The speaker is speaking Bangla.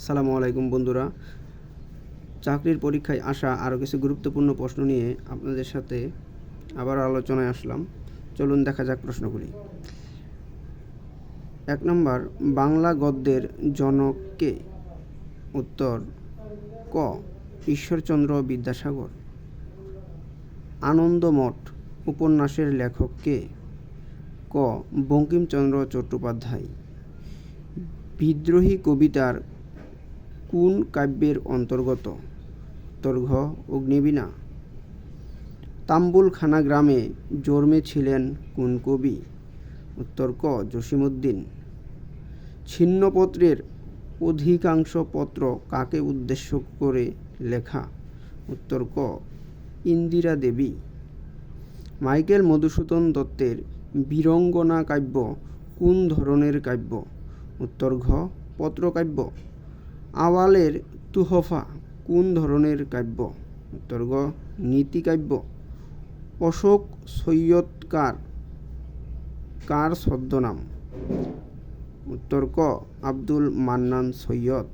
আসসালামু আলাইকুম বন্ধুরা, চাকরির পরীক্ষায় আসা আরও কিছু গুরুত্বপূর্ণ প্রশ্ন নিয়ে আপনাদের সাথে আবার আলোচনায় আসলাম। চলুন দেখা যাক প্রশ্নগুলি। 1 নম্বর, বাংলা গদ্যের জনক কে? উত্তর ক ঈশ্বরচন্দ্র বিদ্যাসাগর। আনন্দমঠ উপন্যাসের লেখক কে? ক বঙ্কিমচন্দ্র চট্টোপাধ্যায়। বিদ্রোহী কবিতার কোন কাব্যের অন্তর্গত? উত্তর ঘ অগ্নিবীণা। তাম্বুলখানা গ্রামে জন্মেছিলেন কোন কবি? উত্তর ক জসীমউদ্দীন। ছিন্নপত্রের অধিকাংশ পত্র কাকে উদ্দেশ্য করে লেখা? উত্তর ক ইন্দিরা দেবী। মাইকেল মধুসূদন দত্তের বীরঙ্গনা কাব্য কোন ধরনের কাব্য? উত্তর ঘ পত্রকাব্য। আওয়ালের তুহফা কোন ধরনের কাব্য? উত্তর গ নীতিকাব্য। অশোক সৈয়দ কার ছদ্মনাম? উত্তর ক আব্দুল মান্নান সৈয়দ।